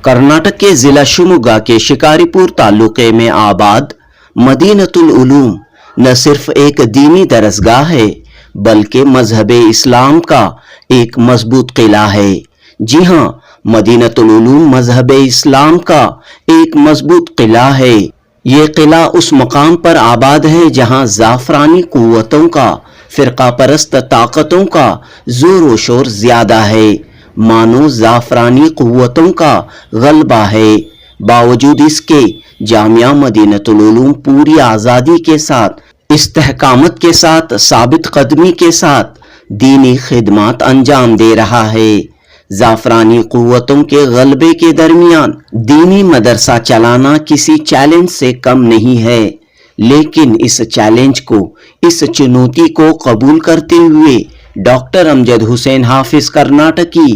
कर्नाटक के जिला शिवमोगा के शिकारीपुर तालुके में आबाद मदीनतुल उलूम न सिर्फ एक दीनी दरसगाह है बल्कि मजहब इस्लाम का एक मजबूत किला है। जी हाँ, मदीनतुल उलूम मजहब इस्लाम का एक मजबूत किला है। ये किला उस मकाम पर आबाद है जहाँ जाफरानी कुव्वतों का, फिरका परस्त ताकतों का जोर व शोर ज्यादा है, मानो जाफरानी कुव्वतों का गलबा है। बावजूद इसके जामिया मदीनतुल उलूम पूरी आज़ादी के साथ, इस्तेहकामत के साथ, साबित कदमी के साथ दीनी खिदमत अंजाम दे रहा है। जाफरानी कुव्वतों के गलबे के दरमियान दीनी मदरसा चलाना किसी चैलेंज से कम नहीं है, लेकिन इस चैलेंज को, इस चुनौती को कबूल करते हुए डॉक्टर अमजद हुसैन हाफिज कर्नाटकी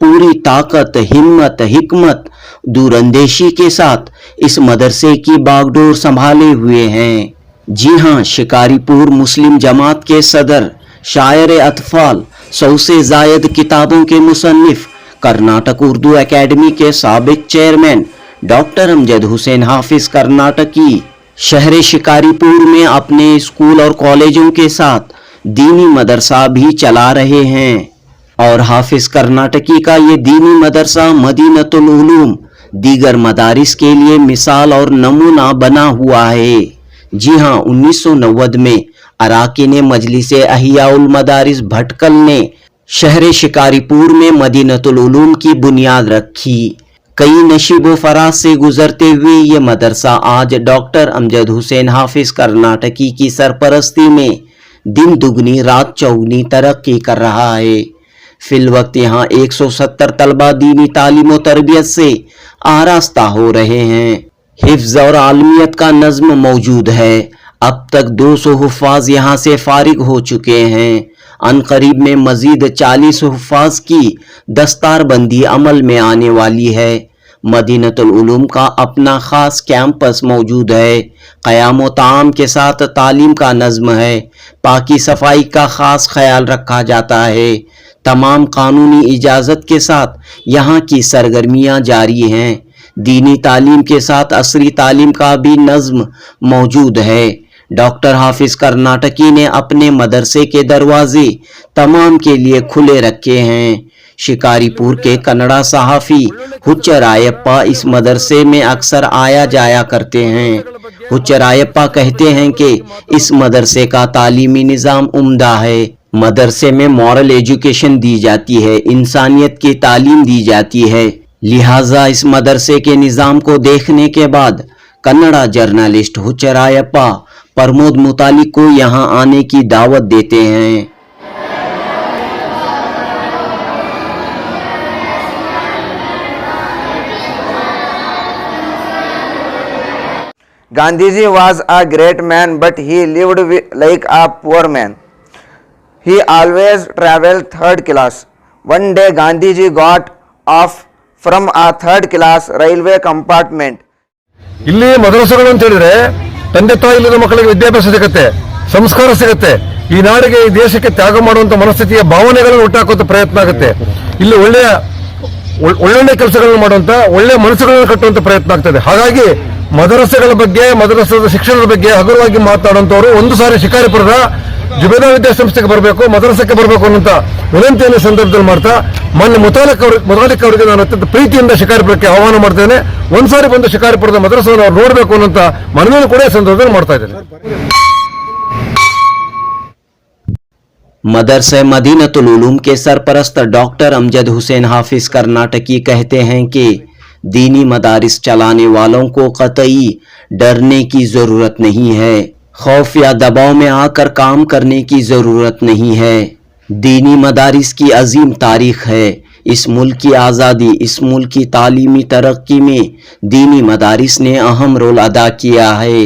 पूरी ताकत, हिम्मत, हिकमत, दूरंदेशी के साथ इस मदरसे की बागडोर संभाले हुए हैं। जी हाँ, शिकारीपुर मुस्लिम जमात के सदर, शायर अतफाल, 100 से जायद किताबों के मुसन्निफ, कर्नाटक उर्दू एकेडमी के साबिक चेयरमैन डॉक्टर अमजद हुसैन हाफिज कर्नाटकी शहर शिकारीपुर में अपने स्कूल और कॉलेजों के साथ दीनी मदरसा भी चला रहे हैं। और हाफिज कर्नाटकी का ये दीनी मदरसा मदीनतुल उलूम दीगर मदारिस के लिए मिसाल और नमूना बना हुआ है। जी हाँ, 1990 में अराकीन मजलिस अहियाउल मदारिस भटकल ने शहर शिकारीपुर में मदीनतुल उलूम की बुनियाद रखी। कई नशीब फराज से गुजरते हुए ये मदरसा आज डॉक्टर अमजद हुसैन हाफिज कर्नाटकी की सरपरस्ती में दिन दुगनी रात चौगनी तरक्की कर रहा है। फिल वक्त यहाँ 170 तलबा दीनी तालीम और तरबियत से आरास्ता हो रहे हैं। हिफ्ज और आलमियत का नज्म मौजूद है। अब तक 200 हुफ़ाज यहाँ से फारिग हो चुके हैं। अनकरीब में मजीद 40 हुफ़ाज की दस्तारबंदी अमल में आने वाली है। मदीनतुल उलूम का अपना खास कैंपस मौजूद है। क़याम व ताम के साथ तालीम का नज़्म है। पाकी सफाई का खास ख्याल रखा जाता है। तमाम कानूनी इजाज़त के साथ यहाँ की सरगर्मियाँ जारी हैं। दीनी तालीम के साथ असरी तालीम का भी नज़्म मौजूद है। डॉक्टर हाफिज कर्नाटकी ने अपने मदरसे के दरवाजे तमाम के लिए खुले रखे हैं। शिकारीपुर के कन्नड़ा सहाफ़ी हुच्चरायप्पा इस मदरसे में अक्सर आया जाया करते हैं। हुच्चरायप्पा कहते हैं कि इस मदरसे का तालीमी निज़ाम उम्दा है। मदरसे में मॉरल एजुकेशन दी जाती है, इंसानियत की तालीम दी जाती है। लिहाजा इस मदरसे के निज़ाम को देखने के बाद कन्नड़ा जर्नलिस्ट हुच्चरायप्पा प्रमोद मुतालिक को यहाँ आने की दावत देते हैं। Gandhiji was a great man, but he lived like a poor man. He always traveled third class. One day Gandhiji got off from a third class railway compartment. ಇಲ್ಲಿ ಮದರಸಗಳು ಅಂತ ಹೇಳಿದ್ರೆ ತಂದೆ ತಾಯಿ ಇಲ್ಲದ ಮಕ್ಕಳಿಗೆ ವಿದ್ಯಾಭ್ಯಾಸ ಸಿಗುತ್ತೆ, ಸಂಸ್ಕಾರ ಸಿಗುತ್ತೆ, ಈ ನಾಡಿಗೆ ಈ ದೇಶಕ್ಕೆ ತ್ಯಾಗ ಮಾಡುವಂತ ಮನಸ್ಥಿತಿಯ ಭಾವನೆಗಳನ್ನು ಹುಟ್ಟಾಕುವಂತ ಪ್ರಯತ್ನ ಆಗುತ್ತೆ. ಇಲ್ಲಿ ಒಳ್ಳೆ ಕೆಲಸಗಳನ್ನು ಮಾಡುವಂತ ಒಳ್ಳೆ ಮನಸ್ಸುಗಳನ್ನು ಕಟ್ಟುವಂತ ಪ್ರಯತ್ನ ಆಗ್ತದೆ. ಹಾಗಾಗಿ ಮದರಸೆಗಳ ಬಗ್ಗೆ, ಮದರಸದ ಶಿಕ್ಷಣದ ಬಗ್ಗೆ ಹಗುರವಾಗಿ ಮಾತನಾಡುವಂತವರು ಒಂದು ಸಾರಿ ಶಿಕಾರಿಪುರದ ಜುಬೇದಾ ವಿದ್ಯಾಸಂಸ್ಥೆಗೆ ಬರಬೇಕು, ಮದರಸಕ್ಕೆ ಬರಬೇಕು ಅನ್ನುವಂತ ವಿನಂತಿಯನ್ನು ಸಂದರ್ಭದಲ್ಲಿ ಮಾಡ್ತಾ ಮೊನ್ನೆ ಮುತಾಲಿಕ್ ಅವರಿಗೆ ನಾನು ಅತ್ಯಂತ ಪ್ರೀತಿಯಿಂದ ಶಿಕಾರಿಪುರಕ್ಕೆ ಆಹ್ವಾನ ಮಾಡ್ತೇನೆ. ಒಂದ್ಸಾರಿ ಬಂದು ಶಿಕಾರಿಪುರದ ಮದರಸವನ್ನು ಅವ್ರು ನೋಡಬೇಕು ಅನ್ನುವಂತ ಮನವಿಯನ್ನು ಕೂಡ ಸಂದರ್ಭದಲ್ಲಿ ಮಾಡ್ತಾ ಇದ್ದೇನೆ. मदरसा मदीनतुल उलूम के सरपरस्त डॉक्टर अमजद हुसैन हाफिज कर्नाटकी कहते हैं कि दीनी मदारिस चलाने वालों को कतई डरने की ज़रूरत नहीं है, खौफ या दबाव में आकर काम करने की ज़रूरत नहीं है। दीनी मदारिस की अजीम तारीख़ है। इस मुल्क की आज़ादी, इस मुल्क की तालीमी तरक्की में दीनी मदारिस ने अहम रोल अदा किया है।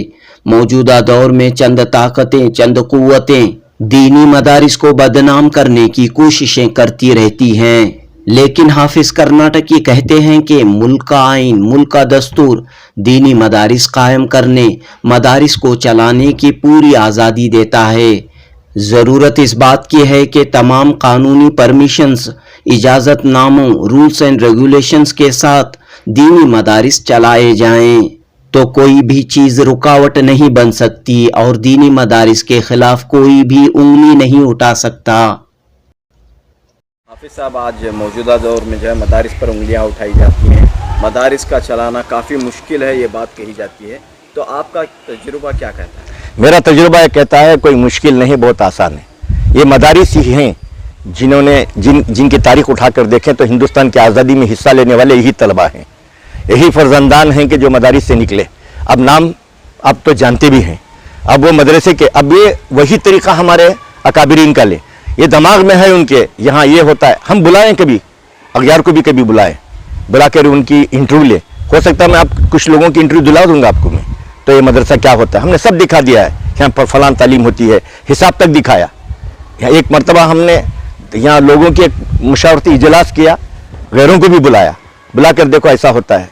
मौजूदा दौर में चंद ताकतें, चंद कुव्वतें दीनी मदारिस को बदनाम करने की कोशिशें करती रहती हैं, लेकिन हाफिज कर्नाटकी कहते हैं कि मुल्क का आइन, मुल्क का दस्तूर दीनी मदारिस कायम करने, मदारिस को चलाने की पूरी आज़ादी देता है। ज़रूरत इस बात की है कि तमाम कानूनी परमिशंस, इजाज़तनामों, रूल्स एंड रेगुलेशंस के साथ दीनी मदारिस चलाए जाएं तो कोई भी चीज़ रुकावट नहीं बन सकती और दीनी मदारिस के खिलाफ कोई भी उंगली नहीं उठा सकता। हाफिज़ साहब, आज मौजूदा दौर में जो है मदारिस पर उंगलियां उठाई जाती हैं, मदारिस का चलाना काफ़ी मुश्किल है, ये बात कही जाती है, तो आपका तजुर्बा क्या कहता है? मेरा तजुर्बा ये कहता है कोई मुश्किल नहीं, बहुत आसान है। ये मदारिस ही हैं जिन्होंने जिनकी तारीख उठाकर देखें तो हिंदुस्तान की आज़ादी में हिस्सा लेने वाले यही तलबा हैं, यही फर्जंदान हैं कि जो मदारिस से निकले। अब नाम आप तो जानते भी हैं, अब वो मदरसे के, अब ये वही तरीक़ा हमारे अकाबिरीन का ले, ये दिमाग में है उनके, यहाँ ये होता है। हम बुलाएं कभी अगयार को भी, कभी बुलाएं, बुला कर उनकी इंटरव्यू ले, हो सकता है मैं आप कुछ लोगों की इंटरव्यू दिला दूंगा आपको मैं, तो ये मदरसा क्या होता है हमने सब दिखा दिया है। यहाँ पर फलां तालीम होती है, हिसाब तक दिखाया। यहाँ एक मरतबा हमने यहाँ लोगों की एक मुशावरती इजलास किया, गैरों को भी बुलाया, बुला कर देखो ऐसा होता है,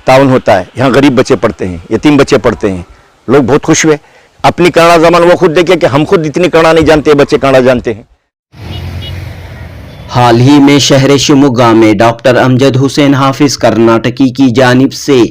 ताउन होता है, यहाँ गरीब बच्चे पढ़ते हैं, यतीम बच्चे पढ़ते हैं, लोग बहुत खुश हुए। अपनी कन्नड़ा ज़बान वो खुद देखे कि हम खुद इतनी कन्नड़ा नहीं जानते, बच्चे कन्नड़ा जानते हैं। हाल ही में शहर शिमोगा में डॉक्टर अमजद हुसैन हाफिज कर्नाटकी की जानिब से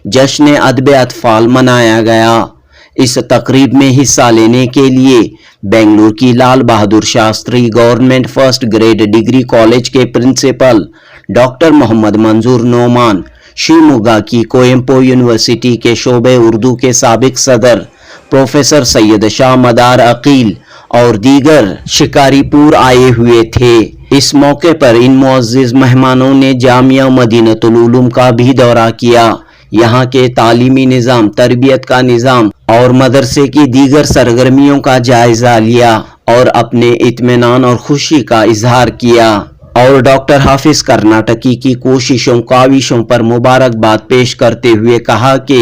जश्न अदब अतफाल मनाया गया। इस तकरीब में हिस्सा लेने के लिए बेंगलुरु की Lal Bahadur Shastri government first grade degree college के प्रिंसिपल डॉक्टर मोहम्मद मंजूर नोमान, शिमोगा की कोयम्पो यूनिवर्सिटी के शोबे उर्दू के साबिक सदर प्रोफेसर सैयद शाह मदार अकील और दीगर शिकारीपुर आए हुए थे। इस मौके पर इन मुअज़्ज़िज़ मेहमानों ने जामिया मदीनतुल उलूम का भी दौरा किया। यहाँ के तालीमी निज़ाम, तरबियत का निज़ाम और मदरसे की दीगर सरगर्मियों का जायजा लिया और अपने इत्मीनान और खुशी का इजहार किया और डॉक्टर हाफिज कर्नाटकी की कोशिशों काविशों पर मुबारकबाद पेश करते हुए कहा कि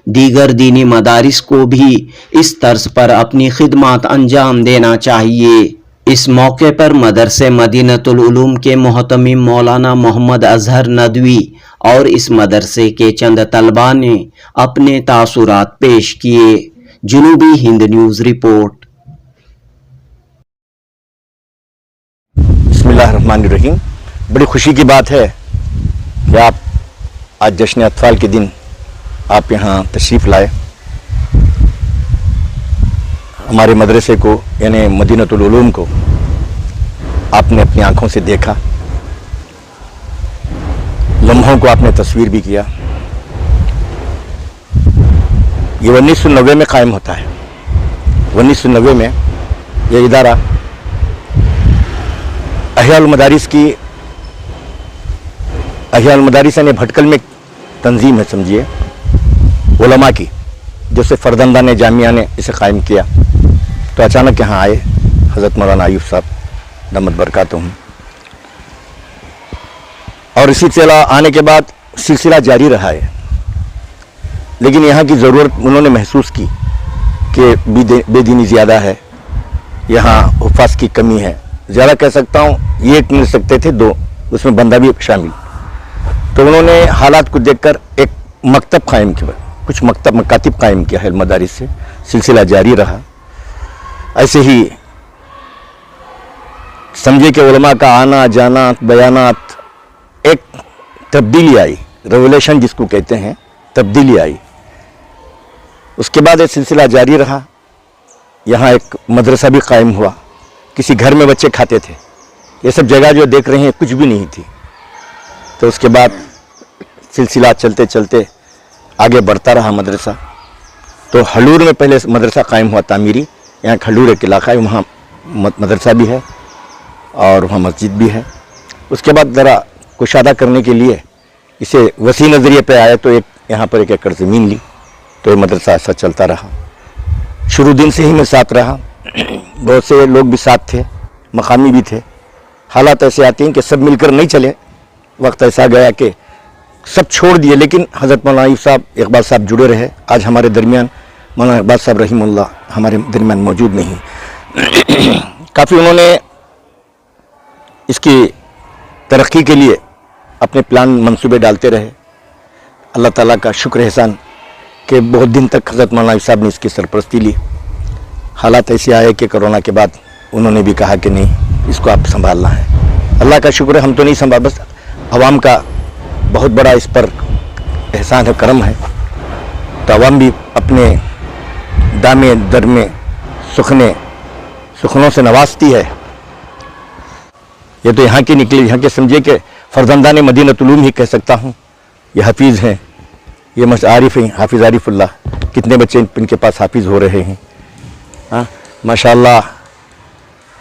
दीगर दीनी मदारिस को भी इस तर्ज पर अपनी खिदमत अंजाम देना चाहिए। इस मौके पर मदरसे मदीनतुल उलूम के मोहतमिम मौलाना मोहम्मद अजहर नदवी और इस मदरसे के चंद तलबा ने अपने तासुरात पेश किए। जुनूबी हिंद न्यूज़ रिपोर्ट। बिस्मिल्लाहिर्रहमानिर्रहीम। बड़ी खुशी की बात है कि आप आज जश्न अतफाल के दिन आप यहाँ तशरीफ़ लाए। हमारे मदरसे को यानी मदीनतुल उलूम को आपने अपनी आंखों से देखा, लम्हों को आपने तस्वीर भी किया। ये 1990 में कायम होता है। 1990 में ये इदारा अहयाल मदारिस यानी भटकल में तंजीम है, समझिए, उलमा की, जैसे फरदंदा ने, जामिया ने इसे कायम किया। तो अचानक यहाँ आए हज़रत मौलाना आयुब साहब दमत बरकातुहुम, और इसी सिलसिला आने के बाद सिलसिला जारी रहा है। लेकिन यहाँ की ज़रूरत उन्होंने महसूस की कि बेदीनी ज़्यादा है, यहाँ हुफ़ाज़ की कमी है, ज़्यादा कह सकता हूँ, ये मिल सकते थे 2, उसमें बंदा भी शामिल। तो उन्होंने हालात को देखकर एक मकतब कायम किया, कुछ मकातिब कायम किया है मदारिस से, सिलसिला जारी रहा। ऐसे ही समझे कि उलमा का आना जाना, बयानात, एक तब्दीली आई, रेवोल्यूशन जिसको कहते हैं, तब्दीली आई। उसके बाद ये सिलसिला जारी रहा। यहाँ एक मदरसा भी कायम हुआ, किसी घर में बच्चे खाते थे। ये सब जगह जो देख रहे हैं कुछ भी नहीं थी। तो उसके बाद सिलसिला चलते चलते आगे बढ़ता रहा मदरसा। तो हलूर में पहले मदरसा कायम हुआ तामीरी, यहाँ हलूर एक इलाका है, वहाँ मदरसा भी है और वहाँ मस्जिद भी है। उसके बाद ज़रा कुशादा करने के लिए इसे वसी नज़रिए पे आया, तो एक यहाँ पर 1 एकड़ ज़मीन ली, तो ये मदरसा ऐसा चलता रहा। शुरू दिन से ही मैं साथ रहा, बहुत से लोग भी साथ थे, मकामी भी थे। हालात ऐसे आते हैं कि सब मिलकर नहीं चले, वक्त ऐसा गया कि सब छोड़ दिए, लेकिन हज़रत मौलाना आयुब साहब, इकबाल साहब जुड़े रहे। आज हमारे दरमियान मौलाना इकबाल साहब रहीमुल्लाह हमारे दरमियान मौजूद नहीं। काफ़ी उन्होंने इसकी तरक्की के लिए अपने प्लान मंसूबे डालते रहे। अल्लाह ताला का शुक्र एहसान कि बहुत दिन तक हज़रत मौलाना आयुब साहब ने इसकी सरपरस्ती ली। हालात ऐसे आए कि कोरोना के बाद उन्होंने भी कहा कि नहीं, इसको आप संभालना है। अल्लाह का शुक्र है, हम तो नहीं संभाल, बस अवाम का बहुत बड़ा इस पर एहसान है, करम है। तो अवाम भी अपने दामे दर में सुखनों से नवाजती है। ये तो यहाँ की निकली, यहाँ के समझिए कि फरजंदान मदीनतुल उलूम ही कह सकता हूँ। ये हाफिज़ हैं, ये मस आरिफ हैं, हाफिज़ आरिफुल्लाह। कितने बच्चे इनके पास हाफिज़ हो रहे हैं। हाँ माशाअल्लाह,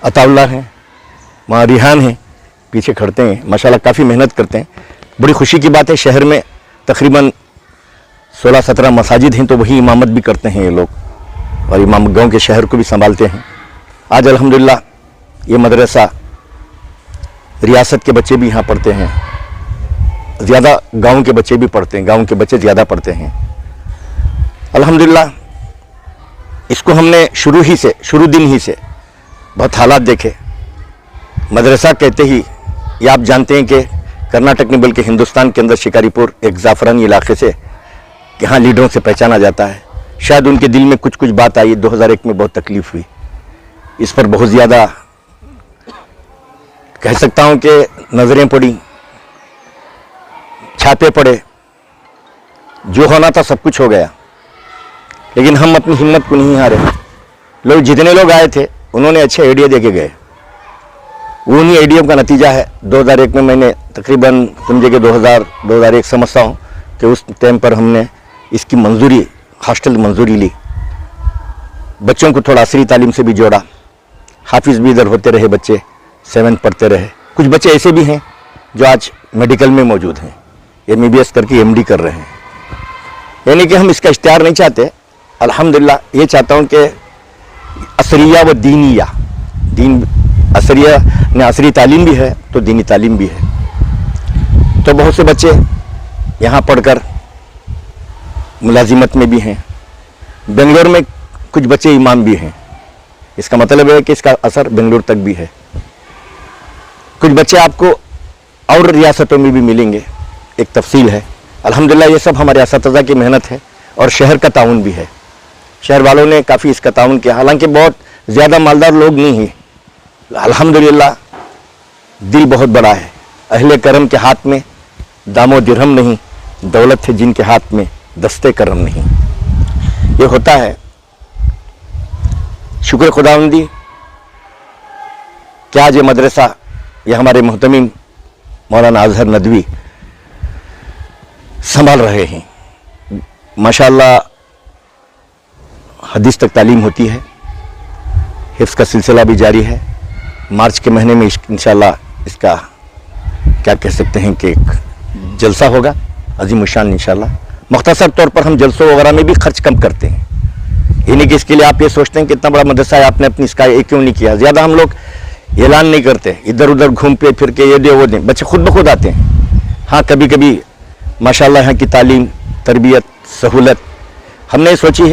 अताउल्लाह हैं, वहाँ रिहान हैं, पीछे खड़ते हैं, माशाअल्लाह काफ़ी मेहनत करते हैं। बड़ी खुशी की बात है, शहर में तकरीबन 16-17 मसाजिद हैं, तो वही इमामत भी करते हैं ये लोग, और इमाम गांव के शहर को भी संभालते हैं। आज अल्हम्दुलिल्लाह ये मदरसा रियासत के बच्चे भी यहाँ पढ़ते हैं, ज़्यादा गांव के बच्चे भी पढ़ते हैं, गांव के बच्चे ज़्यादा पढ़ते हैं अल्हम्दुलिल्लाह। इसको हमने शुरू दिन ही से बहुत हालात देखे। मदरसा कहते ही ये आप जानते हैं कि कर्नाटक में बल्कि हिंदुस्तान के अंदर शिकारीपुर एक ज़ाफ़रानी इलाके से यहाँ लीडरों से पहचाना जाता है। शायद उनके दिल में कुछ बात आई, 2001 में बहुत तकलीफ़ हुई, इस पर बहुत ज़्यादा कह सकता हूँ कि नज़रें पड़ी, छापे पड़े, जो होना था सब कुछ हो गया। लेकिन हम अपनी हिम्मत को नहीं हारे। लोग जितने लोग आए थे उन्होंने अच्छे आइडिया दे के गए। वो उन्हीं आइडिया का नतीजा है। 2001 में मैंने तकरीबन समझे कि 2001 समझता हूँ कि उस टाइम पर हमने इसकी मंजूरी, हॉस्टल मंजूरी ली। बच्चों को थोड़ा असरी तालीम से भी जोड़ा, हाफिज़ भी इधर होते रहे, बच्चे 7th पढ़ते रहे। कुछ बच्चे ऐसे भी हैं जो आज मेडिकल में मौजूद हैं, MBBS करके MD कर रहे हैं। यानी कि हम इसका इश्तिहार नहीं चाहते, अल्हम्दुलिल्लाह ये चाहता हूँ कि असरिया व दीनिया, दीन असरिया ने असरी तालीम भी है तो दीनी तालीम भी है। तो बहुत से बच्चे यहाँ पढ़कर मुलाजिमत में भी हैं। बेंगलोर में कुछ बच्चे इमाम भी हैं। इसका मतलब है कि इसका असर बेंगलोर तक भी है। कुछ बच्चे आपको और रियासतों में भी मिलेंगे, एक तफसील है। अल्हम्दुलिल्लाह ये सब हमारे असतिज़ा की मेहनत है और शहर का ताउन भी है। शहर वालों ने काफ़ी इसका ताउन किया, हालांकि बहुत ज़्यादा मालदार लोग नहीं हैं। अल्हम्दुलिल्लाह दिल बहुत बड़ा है। अहले करम के हाथ में दामो दिरहम नहीं, दौलत है जिनके हाथ में दस्ते करम नहीं। ये होता है। शुक्र खुदावंदी कि आज ये मदरसा, ये हमारे मोहतमीम मौलाना अजहर नदवी संभाल रहे हैं। माशाअल्लाह हदीस तक तालीम होती है, हिफ्ज़ का सिलसिला भी जारी है। मार्च के महीने में इंशाअल्लाह इसका क्या कह सकते हैं कि एक जलसा होगा अज़ीमुशान इंशाअल्लाह। मुख्तसर तौर पर हम जलसों वगैरह में भी खर्च कम करते हैं। यानी कि इसके लिए आप ये सोचते हैं कि इतना बड़ा मदरसा है, आपने अपनी इसका ये क्यों नहीं किया। ज़्यादा हम लोग ऐलान नहीं करते, इधर उधर घूम फिर के ये दे वो दें, बच्चे खुद ब खुद आते हैं। हाँ कभी कभी माशाअल्लाह यहाँ की तालीम, तरबियत, सहूलत, हमने ये सोची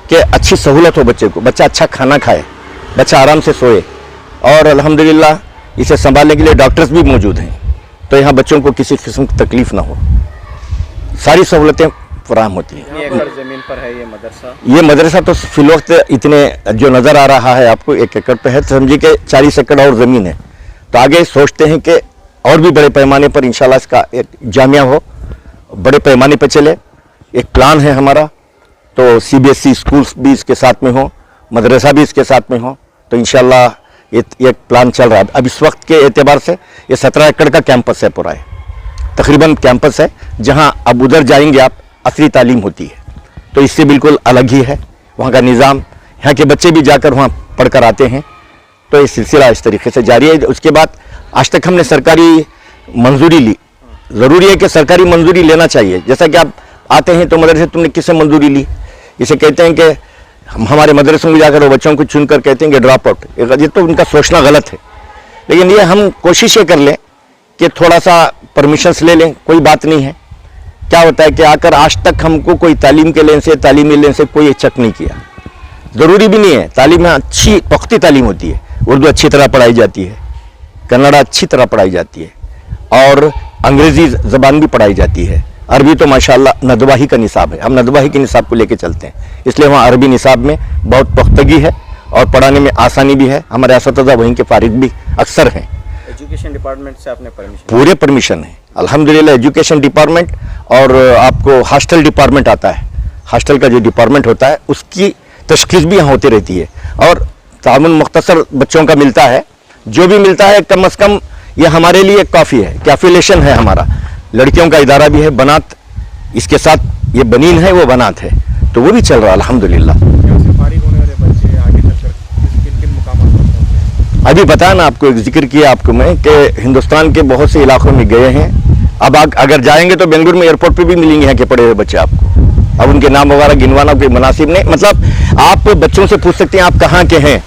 कि अच्छी सहूलत हो बच्चे को, बच्चा अच्छा खाना खाए, बच्चा आराम से सोए, और अल्हम्दुलिल्लाह इसे संभालने के लिए डॉक्टर्स भी मौजूद हैं, तो यहाँ बच्चों को किसी किस्म की तकलीफ़ ना हो, सारी सहूलतें फराहम होती हैं। कितनी एकड़ ज़मीन पर है ये मदरसा? ये मदरसा तो फिलवक्त इतने जो नज़र आ रहा है आपको 1 एकड़ पे है, तो समझिए कि 40 एकड़ और ज़मीन है। तो आगे सोचते हैं कि और भी बड़े पैमाने पर इंशाल्लाह इसका एक जामिया हो, बड़े पैमाने पर चले। एक प्लान है हमारा, तो CBSE स्कूल्स भी इसके साथ में हो, मदरसा भी इसके साथ में हो, तो इंशाल्लाह ये प्लान चल रहा है। अब इस वक्त के एतबार से ये 17 एकड़ का कैंपस है, पूरा है तकरीबन कैंपस है, जहाँ अब उधर जाएंगे आप असली तालीम होती है, तो इससे बिल्कुल अलग ही है वहाँ का निज़ाम। यहाँ के बच्चे भी जाकर वहाँ पढ़कर आते हैं, तो ये सिलसिला इस तरीके से जारी है। उसके बाद आज तक हमने सरकारी मंजूरी ली। ज़रूरी है कि सरकारी मंजूरी लेना चाहिए। जैसा कि आप आते हैं तो मदरसे तुमने किससे मंजूरी ली, इसे कहते हैं कि हमारे मदरसों में जाकर वो बच्चों को चुनकर कहते हैं कि ड्रॉप आउट। ये तो उनका सोचना गलत है। लेकिन ये हम कोशिश ये कर लें कि थोड़ा सा परमिशंस ले लें, कोई बात नहीं है। क्या होता है कि आकर आज तक हमको कोई तालीम के लेन से, तालीमी लेन से कोई चेक नहीं किया। ज़रूरी भी नहीं है, तालीम में अच्छी पुख्ती तालीम होती है। उर्दू अच्छी तरह पढ़ाई जाती है, कन्नड़ा अच्छी तरह पढ़ाई जाती है, और अंग्रेज़ी ज़बान भी पढ़ाई जाती है। अरबी तो माशाअल्लाह नदवाही का निसाब है, हम नदवाही के निसाब को लेके चलते हैं, इसलिए वहाँ अरबी निसाब में बहुत पुख्तगी है और पढ़ाने में आसानी भी है। हमारे असतिज़ा वहीं के फारिग भी अक्सर हैं। एजुकेशन डिपार्टमेंट से आपने परमिशन? पूरे परमिशन है अल्हम्दुलिल्लाह एजुकेशन डिपार्टमेंट और आपको हॉस्टल डिपार्टमेंट आता है, हॉस्टल का जो डिपार्टमेंट होता है उसकी तशखीस भी यहाँ होती रहती है और तामुन मुख्तसर बच्चों का मिलता है। जो भी मिलता है कम अज़ कम ये हमारे लिए काफ़ी है, कैफिलेशन है हमारा। लड़कियों का इदारा भी है, बनात इसके साथ ये बनीन है वो बनात है, तो वो भी चल रहा है अल्हम्दुलिल्लाह। फारिग होने वाले बच्चे आगे चलकर किन किन मुकामात पर पहुंचे हैं? अभी बताया ना आपको, एक जिक्र किया आपको मैं कि हिंदुस्तान के बहुत से इलाकों में गए हैं। अब अगर जाएंगे तो बेंगलुरु में एयरपोर्ट पे भी मिलेंगे यहाँ के पड़े हुए बच्चे आपको। अब उनके नाम वगैरह गिनवाना कोई मुनासिब नहीं, मतलब आप बच्चों से पूछ सकते हैं आप कहाँ के हैं,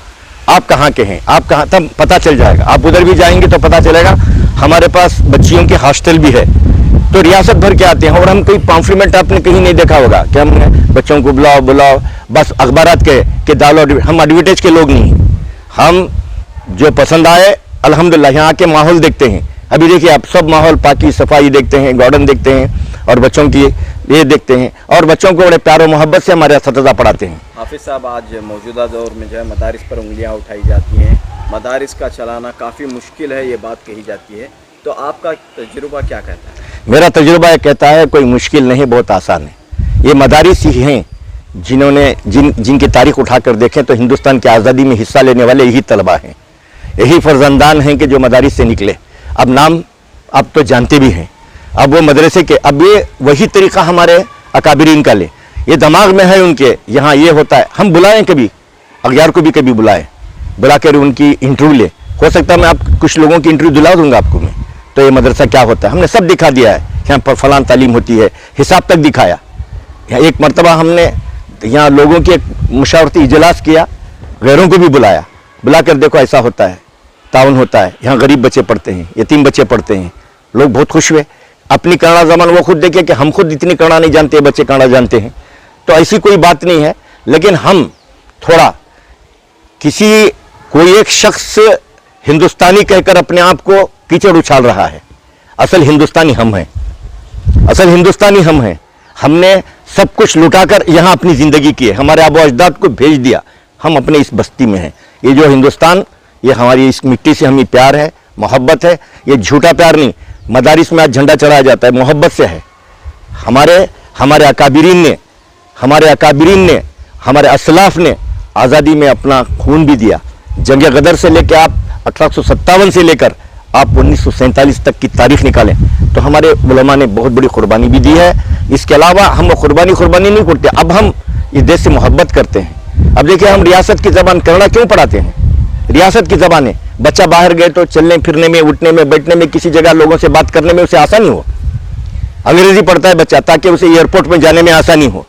आप कहाँ के हैं, आप कहाँ, तब पता चल जाएगा। आप उधर भी जाएंगे तो पता चलेगा। हमारे पास बच्चियों के हॉस्टल भी है, तो रियासत भर के आते हैं। और हम कोई पॉम्फ्लीमेंट आपने कहीं नहीं देखा होगा कि हमने बच्चों को बुलाओ बस अखबारात के डालो। हम एडवर्टाइज के लोग नहीं हैं, हम जो पसंद आए अल्हम्दुलिल्लाह यहाँ के माहौल देखते हैं। अभी देखिए आप सब माहौल पाकी सफाई देखते हैं, गार्डन देखते हैं और बच्चों की ये देखते हैं और बच्चों को बड़े प्यार और मोहब्बत से हमारे असतिज़ा पढ़ाते हैं। हाफिज़ साहब, आज मौजूदा दौर में जो है मदारिस पर उंगलियां उठाई जाती हैं, मदारिस का चलाना काफ़ी मुश्किल है, ये बात कही जाती है, तो आपका तजुर्बा क्या कहता है? मेरा तजुर्बा ये कहता है कोई मुश्किल नहीं, बहुत आसान है। ये मदारिस ही हैं जिन्होंने जिनकी तारीख उठाकर देखें तो हिंदुस्तान की आज़ादी में हिस्सा लेने वाले यही तलबा हैं, यही फर्जंदान हैं कि जो मदारिस से निकले। अब नाम आप तो जानते भी हैं, अब वो मदरसे के, अब ये वही तरीक़ा हमारे अकाबिरीन का ले, ये दिमाग में है उनके, यहाँ ये होता है। हम बुलाएं कभी अगयार को भी कभी बुलाएं, बुला कर उनकी इंटरव्यू ले, हो सकता है मैं आप कुछ लोगों की इंटरव्यू दिला दूंगा आपको मैं, तो ये मदरसा क्या होता है हमने सब दिखा दिया है। यहाँ पर फलां तालीम होती है, हिसाब तक दिखाया। यहाँ एक मरतबा हमने यहाँ लोगों की एक मुशावरती इजलास किया, गैरों को भी बुलाया, बुला कर देखो ऐसा होता है, ताउन होता है, यहाँ गरीब बच्चे पढ़ते हैं, यतीम बच्चे पढ़ते हैं। लोग बहुत खुश हुए। अपनी कन्नड़ा ज़बान वो खुद देखे कि हम खुद इतनी कन्नड़ा नहीं जानते, बच्चे कन्नड़ा जानते हैं, तो ऐसी कोई बात नहीं है। लेकिन हम थोड़ा कोई एक शख्स हिंदुस्तानी कहकर अपने आप को कीचड़ उछाल रहा है, असल हिंदुस्तानी हम हैं, असल हिंदुस्तानी हम हैं। हमने सब कुछ लुटाकर यहाँ अपनी ज़िंदगी की है, हमारे आबो अजदाद को भेज दिया, हम अपने इस बस्ती में हैं। ये जो हिंदुस्तान, ये हमारी इस मिट्टी से हमें प्यार है, मोहब्बत है, ये झूठा प्यार नहीं। मदारिस में आज झंडा चढ़ाया जाता है, मोहब्बत से है। हमारे अकाबिरीन ने हमारे असलाफ ने आज़ादी में अपना खून भी दिया। जंग गदर से लेकर आप 1857 से लेकर आप 1947 तक की तारीख निकालें तो हमारे उलमा ने बहुत बड़ी कुर्बानी भी दी है। इसके अलावा हम कुर्बानी नहीं करते, अब हम इस देश से मोहब्बत करते हैं। अब देखिए हम रियासत की ज़बान कन्नड़ा क्यों पढ़ाते हैं, रियासत की ज़बान है। बच्चा बाहर गए तो चलने फिरने में, उठने में, बैठने में, किसी जगह लोगों से बात करने में उसे आसानी हो। अंग्रेजी पढ़ता है बच्चा ताकि उसे एयरपोर्ट में जाने में आसानी हो।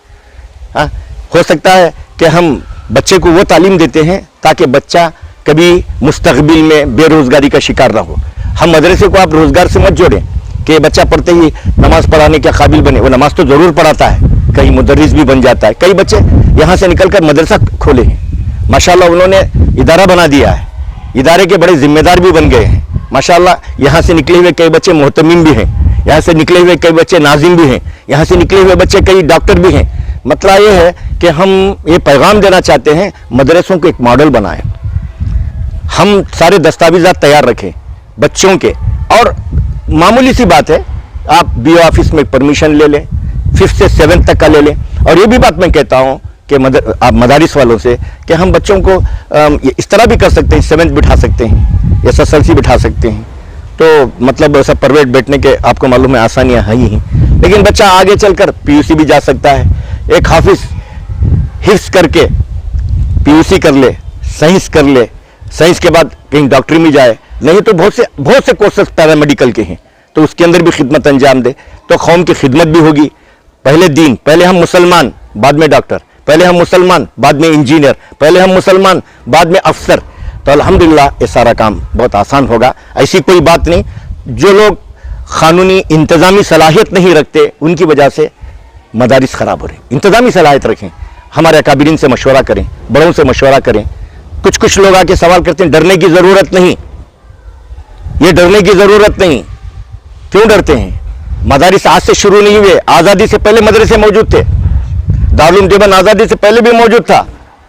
हाँ, हो सकता है कि हम बच्चे को वो तालीम देते हैं ताकि बच्चा कभी मुस्तकबिल में बेरोजगारी का शिकार ना हो। हम मदरसे को आप रोजगार से मत जोड़ें कि बच्चा पढ़ते ही नमाज पढ़ाने के काबिल बने। वो नमाज तो ज़रूर पढ़ाता है, कहीं मुदर्रिस भी बन जाता है। कई बच्चे यहाँ से निकलकर मदरसा खोले हैं, माशाल्लाह उन्होंने इदारा बना दिया है, इदारे के बड़े जिम्मेदार भी बन गए हैं माशाल्लाह। यहाँ से निकले हुए कई बच्चे मोहतमिम भी हैं, यहाँ से निकले हुए कई बच्चे नाजिम भी हैं, यहाँ से निकले हुए बच्चे कई डॉक्टर भी हैं। मतलब ये है कि हम ये पैगाम देना चाहते हैं, मदरसों को एक मॉडल बनाएं, हम सारे दस्तावेज़ात तैयार रखें बच्चों के। और मामूली सी बात है, आप बीओ ऑफिस में परमिशन ले लें, 5th से 7th तक का ले लें। और ये भी बात मैं कहता हूँ कि आप मदारिस वालों से कि हम बच्चों को इस तरह भी कर सकते हैं, 7th बिठा सकते हैं, SSLC बिठा सकते हैं, तो मतलब ऐसा प्राइवेट बैठने के आपको मालूम है आसानियाँ हैं ही। लेकिन बच्चा आगे चलकर PUC भी जा सकता है। एक हाफिज हिफ्स करके PUC कर ले, साइंस कर ले, साइंस के बाद कहीं डॉक्टरी में जाए, नहीं तो बहुत से कोर्सेस पैरामेडिकल के हैं, तो उसके अंदर भी खिदमत अंजाम दे, तो कौम की खिदमत भी होगी। पहले हम मुसलमान बाद में डॉक्टर, पहले हम मुसलमान बाद में इंजीनियर, पहले हम मुसलमान बाद में अफसर, तो अल्हम्दुलिल्लाह ये सारा काम बहुत आसान होगा। ऐसी कोई बात नहीं, जो लोग कानूनी इंतज़ामी सलाहियत नहीं रखते उनकी वजह से मदारिस ख़राब हो रहे। इंतज़ामी सलाहियत रखें, हमारे अकाबिरीन से मशवरा करें, बड़ों से मशवरा करें। कुछ लोग आके सवाल करते हैं, डरने की ज़रूरत नहीं, ये डरने की ज़रूरत नहीं। क्यों डरते हैं? मदारिस आज से शुरू नहीं हुए, आज़ादी से पहले मदरसे मौजूद थे, दारुल देवबंद आज़ादी से पहले भी मौजूद था,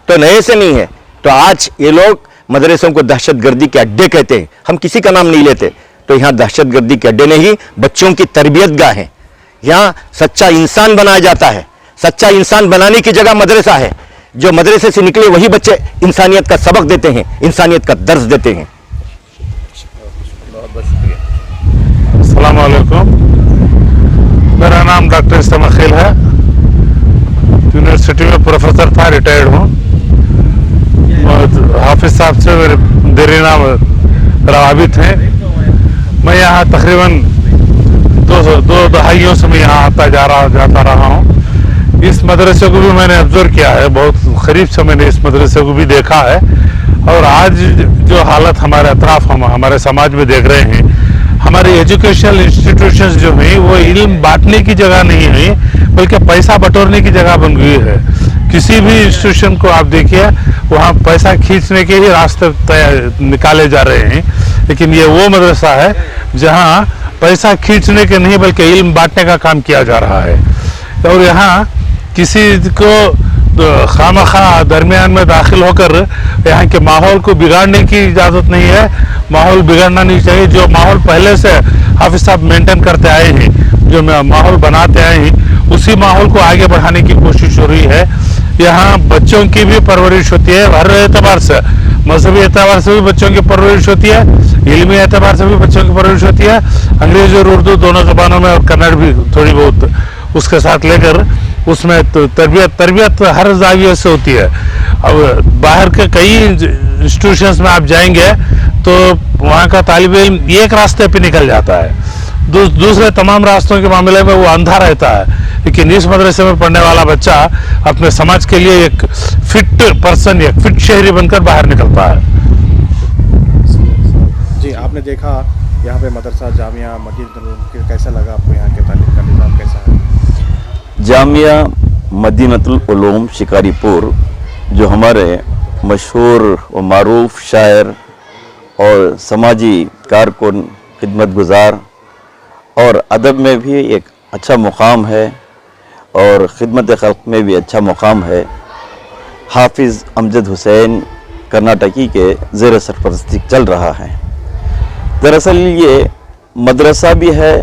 तो नए से नहीं है। तो आज ये लोग मदरसों को दहशत गर्दी के अड्डे कहते हैं, हम किसी का नाम नहीं लेते, तो यहाँ दहशतगर्दी के अड्डे नहीं, बच्चों की तरबियत गाह है। यहाँ सच्चा इंसान बनाया जाता है। सच्चा इंसान बनाने की जगह मदरसा है। जो मदरसे से निकले वही बच्चे इंसानियत का सबक देते हैं, इंसानियत का दर्स देते हैं। बहुत बहुत शुक्रिया। अस्सलाम वालेकुम। मेरा नाम डॉक्टर इस्माइल है। यूनिवर्सिटी में प्रोफेसर था, रिटायर्ड हूँ। हाफिज साहब से मेरे देरी नाम राबित हैं। मैं यहाँ तकरीबन दो दहाइयों से मैं यहाँ जाता रहा हूँ। इस मदरसे को भी मैंने ऑब्जर्व किया है, बहुत करीब से मैंने इस मदरसे को भी देखा है। और आज जो हालत हमारे अतराफ हम हमारे समाज में देख रहे हैं, हमारे एजुकेशनल इंस्टीट्यूशंस जो हैं वो इल्म बांटने की जगह नहीं है, बल्कि पैसा बटोरने की जगह बन गई है। किसी भी इंस्टीट्यूशन को आप देखिए, वहाँ पैसा खींचने के ही रास्ते निकाले जा रहे हैं। लेकिन ये वो मदरसा है जहाँ पैसा खींचने के नहीं बल्कि इल्म बांटने का काम किया जा रहा है। और यहाँ किसी को खामखा दरमियान में दाखिल होकर यहाँ के माहौल को बिगाड़ने की इजाज़त नहीं है। माहौल बिगड़ना नहीं चाहिए। जो माहौल पहले से हाफिज साहब मेंटेन करते आए हैं, जो माहौल बनाते आए हैं, उसी माहौल को आगे बढ़ाने की कोशिश हो रही है। यहाँ बच्चों की भी परवरिश होती है, हर एतबार से, मजहबी एतबार से भी बच्चों की परवरिश होती है, इल्मी एतबार से भी बच्चों की परवरिश होती है। अंग्रेजी और उर्दू दोनों ज़बानों में, और कन्नड़ भी थोड़ी बहुत उसके साथ लेकर उसमें तो तरबियत हर जाविये से होती है। अब बाहर के कई इंस्टीट्यूशंस में आप जाएंगे तो वहाँ का तालिब इल्म एक रास्ते पे निकल जाता है, दूसरे तमाम रास्तों के मामले में वो अंधा रहता है। लेकिन इस मदरसे में पढ़ने वाला बच्चा अपने समाज के लिए एक फिट पर्सन, एक फिट शहरी बनकर बाहर निकलता है। जी, आपने देखा यहाँ पे मदरसा जामिया मदीनतुल, कैसा लगा आपको? यहाँ के तालीम का निज़ाम कैसा है? जामिया मदीनतुल उलूम शिकारीपुर, जो हमारे मशहूर व मारूफ शायर और समाजी कारकुन, खिदमत गुजार और अदब में भी एक अच्छा मुकाम है और खिदमत खल्क में भी अच्छा मुकाम है। हाफिज़ अमजद हुसैन कर्नाटकी के ज़ेर सरपरस्ती चल रहा है। दरअसल ये मदरसा भी है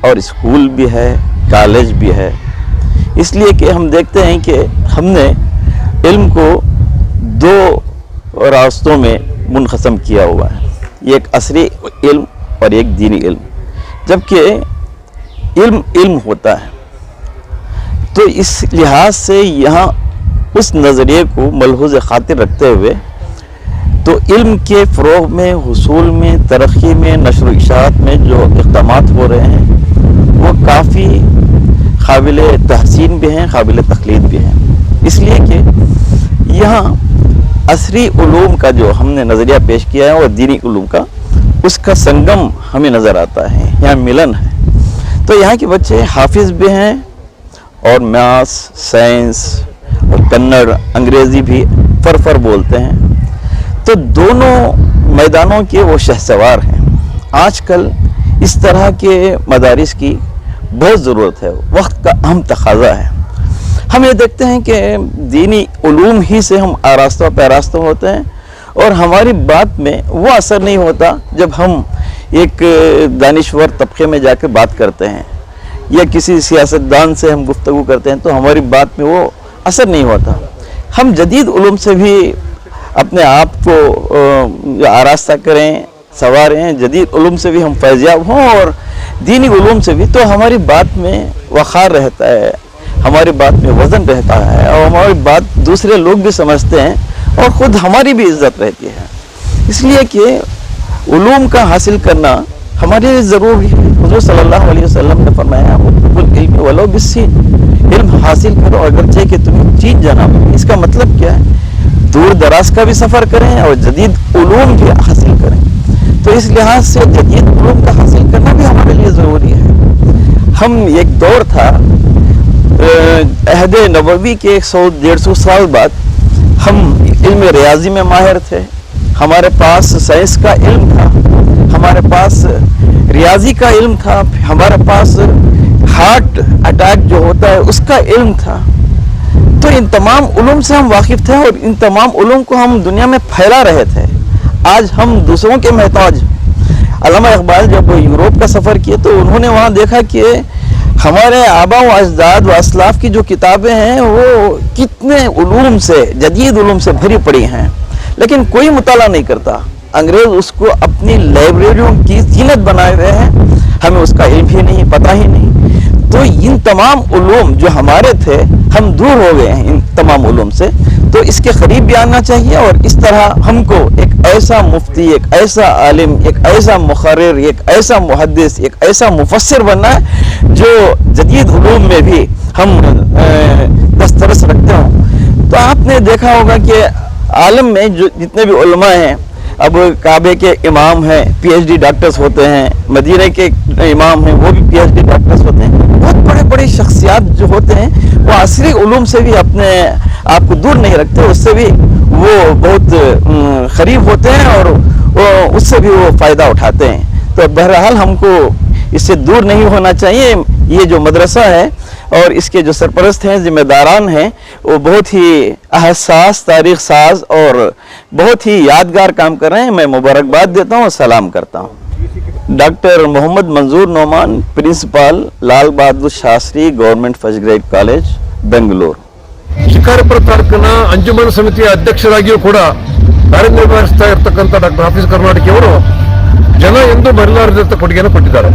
और स्कूल भी है, कॉलेज भी है, इसलिए कि हम देखते हैं कि हमने इल्म को दो रास्तों में मुनक़सम किया हुआ है, एक असरी इल्म और एक दीनी इल्म। जबकि इल्म होता है, तो इस लिहाज से यहाँ उस नज़रिए को मलहूज़ ख़ातिर रखते हुए तो इल्म के फ़रोग़ में, हुसूल में, तरक्की में, नशर व इशाअत में जो इक़दामात हो रहे हैं वो काफ़ी काबिल तहसीन भी हैं, काबिल तक़लीद भी हैं। इसलिए कि यहाँ असरी उलूम का जो हमने नज़रिया पेश किया है और दीनी उलूम का, उसका संगम हमें नज़र आता है, यहाँ मिलन है। तो यहाँ के बच्चे हाफिज़ भी हैं और मैथ्स, साइंस और कन्नड़, अंग्रेज़ी भी फर बोलते हैं। तो दोनों मैदानों के वो शहसवार हैं। आजकल इस तरह के मदारिस की बहुत ज़रूरत है, वक्त का अहम तकाज़ा है। हम ये देखते हैं कि दीनी उलूम ही से हम आरास्ता पैरास्ता होते हैं और हमारी बात में वो असर नहीं होता जब हम एक दानिश्वर तबके में जाकर बात करते हैं या किसी सियासतदान से हम गुफ्तगू करते हैं, तो हमारी बात में वो असर नहीं होता। हम जदीद उलूम से भी अपने आप को आरास्ता करें, सवारें, जदीद उलूम से भी हम फैज़याब हों और दीनी उलूम से भी, तो हमारी बात में वक़ार रहता है, हमारी बात में वज़न रहता है और हमारी बात दूसरे लोग भी समझते हैं और ख़ुद हमारी भी इज़्ज़त रहती है। इसलिए कि उलूम का हासिल करना हमारे लिए ज़रूरी है। हुज़ूर सल्लल्लाहु अलैहि वसल्लम ने फरमाया, इल्म वलो बिस्सीन, इल्म हासिल करो अगरचे कि तुम्हें चीज़ जाना। इसका मतलब क्या है? दूर दराज का भी सफ़र करें और जदीद उलूम भी हासिल करें। तो इस लिहाज से जदीद उलूम का हासिल करना भी हमारे लिए ज़रूरी है। हम एक दौर था अहद नबवी के 100-150 साल बाद हम इल्म रियाजी में माहिर थे, हमारे पास साइंस का इल्म था, हमारे पास रियाजी का इल्म था, हमारे पास हार्ट अटैक जो होता है उसका इल्म था। तो इन तमाम उलूम से हम वाकिफ़ थे और इन तमाम उलूम को हम दुनिया में फैला रहे थे। आज हम दूसरों के मोहताज, علامہ اقبال جب یوروپ کا سفر کیے تو انہوں نے وہاں دیکھا کہ ہمارے آبا و اجداد و اسلاف کی جو کتابیں ہیں وہ کتنے علوم سے، جدید علوم سے بھری پڑی ہیں، لیکن کوئی مطالعہ نہیں کرتا. انگریز اس کو اپنی لائبریریوں کی زینت بنائے ہوئے ہیں، ہمیں اس کا علم ہی نہیں، پتہ ہی نہیں. تو ان تمام علوم جو ہمارے تھے ہم دور ہو گئے ہیں ان تمام علوم سے، تو اس کے قریب بھی آنا چاہیے. اور اس طرح ہم کو ایک ایسا مفتی، ایک ایسا عالم، ایک ایسا مقرر، ایک ایسا محدث، ایک ایسا مفسر بننا ہے جو جدید علوم میں بھی ہم دسترس رکھتے ہوں. تو آپ نے دیکھا ہوگا کہ عالم میں جو جتنے بھی علماء ہیں، اب کعبے کے امام ہیں پی ایچ ڈی ڈاکٹرز ہوتے ہیں، مدینہ کے امام ہیں وہ بھی پی ایچ ڈی ڈاکٹرز ہوتے ہیں. بہت بڑے بڑے شخصیات جو ہوتے ہیں وہ عصری علوم سے بھی اپنے آپ کو دور نہیں رکھتے، اس سے بھی وہ بہت قریب ہوتے ہیں اور اس سے بھی وہ فائدہ اٹھاتے ہیں. تو بہرحال ہم کو اس سے دور نہیں ہونا چاہیے. یہ جو مدرسہ ہے اور اس کے جو سرپرست ہیں، ذمہ داران ہیں، وہ بہت ہی حساس، تاریخ ساز اور بہت ہی یادگار کام کر رہے ہیں. میں مبارکباد دیتا ہوں اور سلام کرتا ہوں. Doctor Mohammed Manzoor Noman, principal Lal Bahadur Shastri government first grade college Bengaluru. Shikaripura ತಾಲೂಕಿನ ಅಂಜುಮನ್ ಸಮಿತಿಯ ಅಧ್ಯಕ್ಷರಾಗಿಯೂ ಕೂಡ ಕಾರ್ಯನಿರ್ವಹಿಸ್ತಾ ಇರತಕ್ಕಂಥ ಡಾಕ್ಟರ್ ಹಾಫೀಜ್ ಕರ್ನಾಟಕಿ ಅವರು ಜನ ಎಂದು ಮರೆಯಲಾರದಂತ ಕೊಡುಗೆಯನ್ನು ಕೊಟ್ಟಿದ್ದಾರೆ.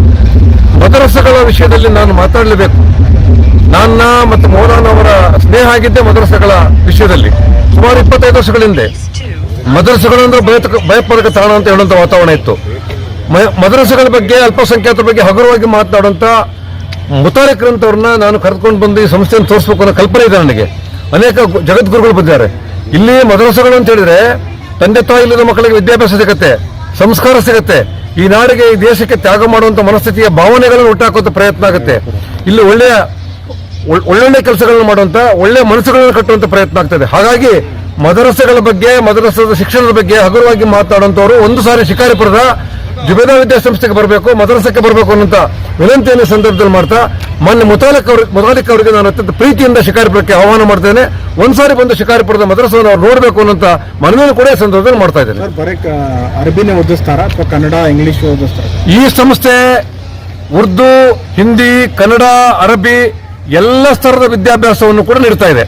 ಮದರಸಗಳ ವಿಷಯದಲ್ಲಿ ನಾನು ಮಾತಾಡಲೇಬೇಕು. ನನ್ನ ಮತ್ತು ಮೌಲಾನ ಅವರ ಸ್ನೇಹ ಆಗಿದ್ದೆ ಮದರಸಗಳ ವಿಷಯದಲ್ಲಿ. ಸುಮಾರು 25 ವರ್ಷಗಳ ಹಿಂದೆ ಮದರಸಗಳು ಅಂದ್ರೆ ಭಯೋತ್ಪಾದಕ ತಾಣ ಅಂತ ಹೇಳುವಂತ ವಾತಾವರಣ ಇತ್ತು. ಮದರಸಗಳ ಬಗ್ಗೆ, ಅಲ್ಪಸಂಖ್ಯಾತರ ಬಗ್ಗೆ ಹಗುರವಾಗಿ ಮಾತನಾಡುವಂತ ಮುತಾಲಿಕ್ರಂತವ್ರನ್ನ ನಾನು ಕರೆದುಕೊಂಡು ಬಂದು ಈ ಸಂಸ್ಥೆಯನ್ನು ತೋರಿಸಬೇಕು ಅನ್ನೋ ಕಲ್ಪನೆ ಇದೆ ನನಗೆ. ಅನೇಕ ಜಗದ್ಗುರುಗಳು ಬಂದಿದ್ದಾರೆ. ಇಲ್ಲಿ ಮದರಸಗಳು ಅಂತ ಹೇಳಿದ್ರೆ ತಂದೆ ತಾಯಿ ಇಲ್ಲದ ಮಕ್ಕಳಿಗೆ ವಿದ್ಯಾಭ್ಯಾಸ ಸಿಗುತ್ತೆ, ಸಂಸ್ಕಾರ ಸಿಗುತ್ತೆ, ಈ ನಾಡಿಗೆ, ಈ ದೇಶಕ್ಕೆ ತ್ಯಾಗ ಮಾಡುವಂತ ಮನಸ್ಥಿತಿಯ ಭಾವನೆಗಳನ್ನು ಹುಟ್ಟಾಕುವಂತ ಪ್ರಯತ್ನ ಆಗುತ್ತೆ. ಇಲ್ಲಿ ಒಳ್ಳೊಳ್ಳೆ ಕೆಲಸಗಳನ್ನು ಮಾಡುವಂತ, ಒಳ್ಳೆ ಮನಸ್ಸುಗಳನ್ನು ಕಟ್ಟುವಂತ ಪ್ರಯತ್ನ ಆಗ್ತದೆ. ಹಾಗಾಗಿ ಮದರಸೆಗಳ ಬಗ್ಗೆ, ಮದರಸದ ಶಿಕ್ಷಣದ ಬಗ್ಗೆ ಹಗುರವಾಗಿ ಮಾತನಾಡುವಂತವರು ಒಂದು ಸಾರಿ ಶಿಕಾರಿಪುರದ ಜುಬೇದಾ ವಿದ್ಯಾಸಂಸ್ಥೆಗೆ ಬರಬೇಕು, ಮದರಸಕ್ಕೆ ಬರಬೇಕು ಅನ್ನೋಂಥ ವಿನಂತಿಯನ್ನು ಸಂದರ್ಭದಲ್ಲಿ ಮಾಡ್ತಾ, ಮೊನ್ನೆ ಮುತಾಲಿಕ್ ಅವರಿಗೆ ನಾನು ಅತ್ಯಂತ ಪ್ರೀತಿಯಿಂದ ಶಿಕಾರಿಪುರಕ್ಕೆ ಆಹ್ವಾನ ಮಾಡ್ತೇನೆ. ಒಂದ್ಸಾರಿ ಬಂದು ಶಿಕಾರಿಪುರದ ಮದರಸವನ್ನು ಅವ್ರು ನೋಡಬೇಕು ಅನ್ನೋಂಥ ಮನವಿಯನ್ನು ಕೂಡ ಈ ಸಂದರ್ಭದಲ್ಲಿ ಮಾಡ್ತಾ ಇದ್ದೇನೆ. ಬರೀ ಅರಬಿನೇ ಓದಿಸ್ತಾರಾ ಅಥವಾ ಕನ್ನಡ, ಇಂಗ್ಲಿಷ್ ಓದಿಸ್ತಾರ? ಈ ಸಂಸ್ಥೆ ಉರ್ದು, ಹಿಂದಿ, ಕನ್ನಡ, ಅರಬಿ ಎಲ್ಲ ಸ್ತರದ ವಿದ್ಯಾಭ್ಯಾಸವನ್ನು ಕೂಡ ನೀಡ್ತಾ ಇದೆ.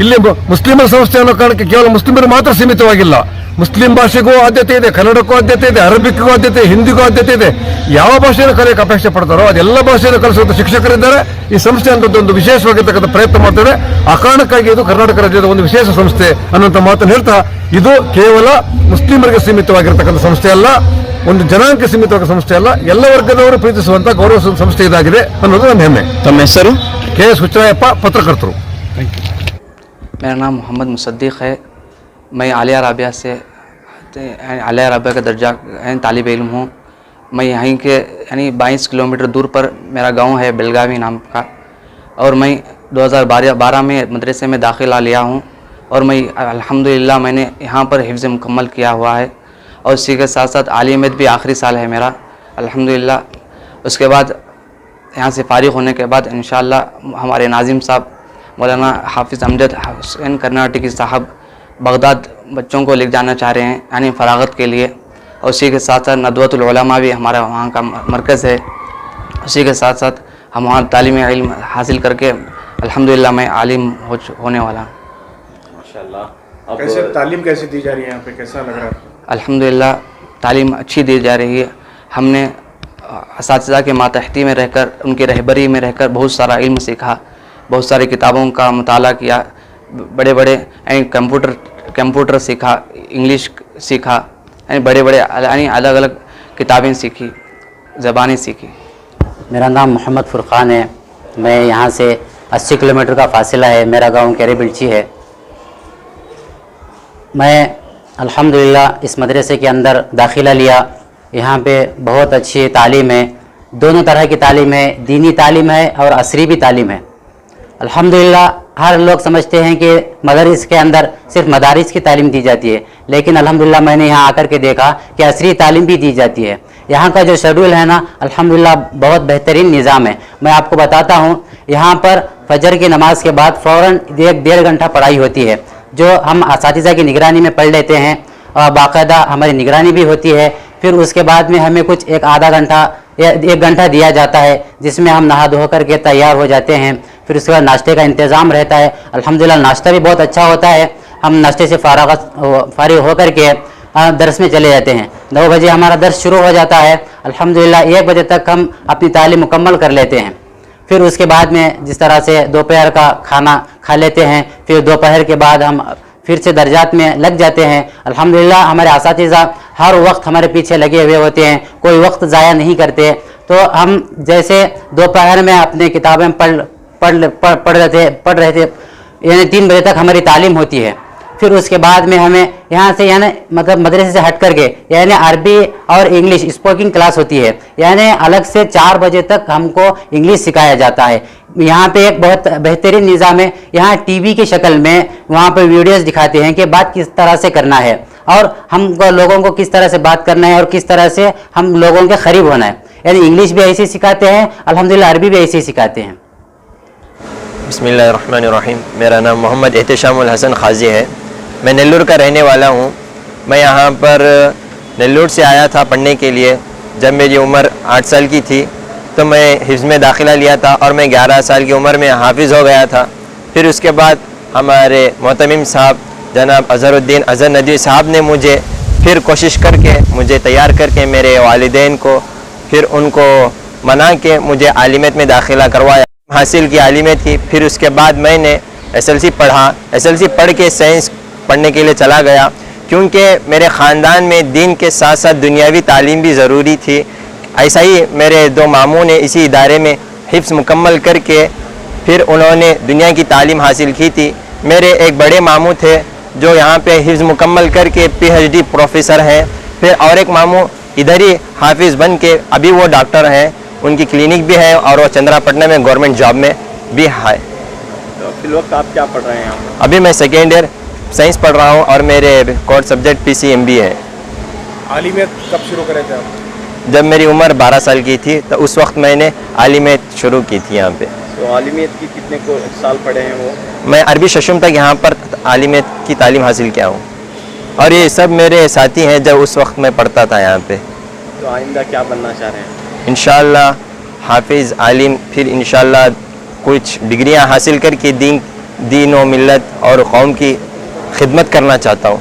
ಇಲ್ಲಿ ಮುಸ್ಲಿಮರ ಸಂಸ್ಥೆ ಅನ್ನೋ ಕಾರಣಕ್ಕೆ ಕೇವಲ ಮುಸ್ಲಿಮರು ಮಾತ್ರ ಸೀಮಿತವಾಗಿಲ್ಲ. ಮುಸ್ಲಿಂ ಭಾಷೆಗೂ ಆದ್ಯತೆ ಇದೆ, ಕನ್ನಡಕ್ಕೂ ಆದ್ಯತೆ ಇದೆ, ಅರಬಿಕ್ಗೂ ಆದ್ಯತೆ, ಹಿಂದಿಗೂ ಆದ್ಯತೆ ಇದೆ. ಯಾವ ಭಾಷೆಯನ್ನು ಕಲಿಯಕ್ಕೆ ಅಪೇಕ್ಷೆ ಪಡ್ತಾರೋ ಅದೆಲ್ಲ ಭಾಷೆಯನ್ನು ಕಲಿಸುವಂತ ಶಿಕ್ಷಕರಿದ್ದಾರೆ. ಈ ಸಂಸ್ಥೆ ಅಂತದ್ದು ವಿಶೇಷವಾಗಿರ್ತಕ್ಕಂಥ ಪ್ರಯತ್ನ ಮಾಡ್ತದೆ. ಆ ಕಾರಣಕ್ಕಾಗಿ ಇದು ಕರ್ನಾಟಕ ರಾಜ್ಯದ ಒಂದು ವಿಶೇಷ ಸಂಸ್ಥೆ ಅನ್ನುವಂಥ ಮಾತನ್ನು ಹೇಳ್ತಾ, ಇದು ಕೇವಲ ಮುಸ್ಲಿಮರಿಗೆ ಸೀಮಿತವಾಗಿರ್ತಕ್ಕಂಥ ಸಂಸ್ಥೆ ಅಲ್ಲ, ಒಂದು ಜನಾಂಗಕ್ಕೆ ಸೀಮಿತವಾದ ಸಂಸ್ಥೆ ಅಲ್ಲ, ಎಲ್ಲ ವರ್ಗದವರು ಪ್ರೀತಿಸುವಂತ ಗೌರವ ಸಂಸ್ಥೆ ಇದಾಗಿದೆ ಅನ್ನೋದು ನನ್ನ ಹೆಮ್ಮೆ. ತಮ್ಮ ಹೆಸರು? ಕೆ.ಎಸ್. ಹುಚ್ಚರಾಯಪ್ಪ, ಪತ್ರಕರ್ತರು. मेरा नाम मोहम्मद मुसद्दिक़ है. मैं आलिया राबिया से आलिया राबिया का दर्जा तालिब इल्म हूँ. मैं यहीं के यानी 22 किलोमीटर दूर पर मेरा गांव है बेलगावी नाम का, और मैं 2012 में मदरसे में दाखिला लिया हूँ. और मैं अल्हम्दुलिल्लाह मैंने यहाँ पर हिफ्ज़ मुकम्मल किया हुआ है. और इसी के साथ साथ आलिमियत भी आखिरी साल है मेरा अल्हम्दुलिल्लाह. उसके बाद यहाँ से फ़ारिग़ होने के बाद इंशाअल्लाह हमारे नाज़िम साहब मौलाना हाफिज़ अमजद हुसैन कर्नाटकी साहब बगदाद बच्चों को ले जाना चाह रहे हैं यानी फ़रागत के लिए. और उसी के साथ साथ नदवतुल उलमा भी हमारा वहाँ का मरकज़ है. उसी के साथ साथ हम वहाँ तालीम इल्म हासिल करके अल्हम्दुलिल्लाह मैं आलिम होने वाला हूँ. माशाल्लाह. कैसे तालीम कैसे दी जा रही है यहाँ पे, कैसा लग रहा है? अल्हम्दुलिल्लाह तालीम अच्छी दी जा रही है. हमने असातिज़ा के मातहती में रहकर, उनकी रहबरी में रहकर बहुत सारा इल्म सीखा, बहुत सारी किताबों का मुताला किया, बड़े बड़े कंप्यूटर सीखा, इंग्लिश सीखा, यानी बड़े बड़े यानी अलग अलग किताबें सीखी, ज़बानें सीखी. मेरा नाम मोहम्मद फ़ुरक़ान है. मैं यहाँ से 80 किलोमीटर का फासला है. मेरा गांव केरेबिलची है. मैं अल्हम्दुलिल्लाह इस मदरसे के अंदर दाखिला लिया. यहाँ पे बहुत अच्छी तालीम है, दोनों तरह की तालीम है, दीनी तालीम है और असरी भी तालीम है. अल्हम्दुलिल्लाह हर लोग समझते हैं कि मदरस के अंदर सिर्फ मदारिस की तालीम दी जाती है, लेकिन अल्हम्दुलिल्लाह मैंने यहाँ आकर के देखा कि असरी तालीम भी दी जाती है. यहाँ का जो शेड्यूल है ना अल्हम्दुलिल्लाह बहुत बेहतरीन निज़ाम है. मैं आपको बताता हूँ, यहाँ पर फजर की नमाज के बाद फ़ौरन 1-1.5 घंटा पढ़ाई होती है, जो हम असातिज़ा की निगरानी में पढ़ लेते हैं और बाकायदा हमारी निगरानी भी होती है. फिर उसके बाद में हमें कुछ आधा घंटा या 1 घंटा दिया जाता है, जिसमें हम नहा धो करके तैयार हो जाते हैं। फिर उसके बाद नाश्ते का इंतज़ाम रहता है। अल्हम्दुलिल्लाह नाश्ता भी बहुत अच्छा होता है। हम नाश्ते से फारिग होकर के दर्स में चले जाते हैं। 9 बजे हमारा दर्स शुरू हो जाता है। अल्हम्दुलिल्लाह 1 बजे तक हम अपनी तालीम मुकम्मल कर लेते हैं। फिर उसके बाद में जिस तरह से दोपहर का खाना खा लेते हैं, फिर दोपहर के बाद हम फिर से दर्जात में लग जाते हैं। अल्हम्दुलिल्लाह हमारे असातिज़ा हर वक्त हमारे पीछे लगे हुए होते हैं, कोई वक्त ज़ाया नहीं करते। तो हम जैसे दोपहर में अपने किताबें पढ़ रहे थे, यानी 3 बजे तक हमारी तालीम होती है। फिर उसके बाद में हमें यहाँ से यानी मतलब मदरसे से हट करके यानी अरबी और इंग्लिश स्पोकिंग क्लास होती है, यानी अलग से 4 बजे तक हमको इंग्लिश सिखाया जाता है। यहाँ पे एक बहुत बेहतरीन निज़ाम है। यहाँ टीवी की शक्ल में वहाँ पे वीडियोस दिखाते हैं कि बात किस तरह से करना है और हम लोगों को किस तरह से बात करना है और किस तरह से हम लोगों के करीब होना है। यानी इंग्लिश भी ऐसे सिखाते हैं, अल्हम्दुलिल्लाह अरबी भी ऐसे सिखाते हैं। बिस्मिल्लाहिर्रहमानिर्रहीम। मेरा नाम मोहम्मद एहतशामुल हसन खाजी है। मैं नेल्लूर का रहने वाला हूँ। मैं यहाँ पर नेल्लूर से आया था पढ़ने के लिए। जब मेरी उम्र 8 साल की थी तो मैं हिफ्ज़ में दाखिला लिया था और मैं 11 साल की उम्र में हाफिज़ हो गया था। फिर उसके बाद हमारे मोहतमिम साहब जनाब अज़हरुद्दीन अज़हर नदवी साहब ने मुझे फिर कोशिश करके मुझे तैयार करके मेरे वालिदैन को फिर उनको मना के मुझे आलिमियत में दाखिला करवाया। हासिल की आलिमियत की। फिर उसके बाद मैंने SLC पढ़ा। SLC पढ़ के साइंस पढ़ने के लिए चला गया, क्योंकि मेरे ख़ानदान में दीन के साथ साथ दुनियावी तालीम भी ज़रूरी थी। ऐसा ही मेरे 2 मामू ने इसी इदारे में हिफ्ज़ मुकम्मल करके फिर उन्होंने दुनिया की तालीम हासिल की थी। मेरे एक बड़े मामू थे जो यहाँ पे हिफ्ज़ मुकम्मल करके PhD प्रोफेसर हैं। फिर और एक मामू इधर ही हाफिज़ बन के अभी वो डॉक्टर हैं, उनकी क्लिनिक भी है और वो चंद्रापट्टनम में गवर्नमेंट जॉब में भी है। तो फिल वक्त आप क्या पढ़ रहे हैं यहाँ पर? अभी मैं 2nd ईयर साइंस पढ़ रहा हूँ और मेरे कोर्स सब्जेक्ट PCMB है। आलिमियत कब शुरू करे थे आप? जब मेरी उम्र 12 साल की थी तो उस वक्त मैंने आलिमियत शुरू की थी यहाँ पे। तो आलिमियत की कितने को साल पढ़े हैं वो? मैं अरबी शशम तक यहाँ पर आलिमियत की तालीम हासिल किया हूँ और ये सब मेरे साथी हैं जब उस वक्त मैं पढ़ता था यहाँ पे। तो आइंदा क्या बनना चाह रहे हैं? इंशाअल्लाह हाफिज़ आलिम, फिर इंशाअल्लाह कुछ डिग्रियाँ हासिल करके दीन व मिल्लत और कौम की खिदमत करना चाहता हूँ।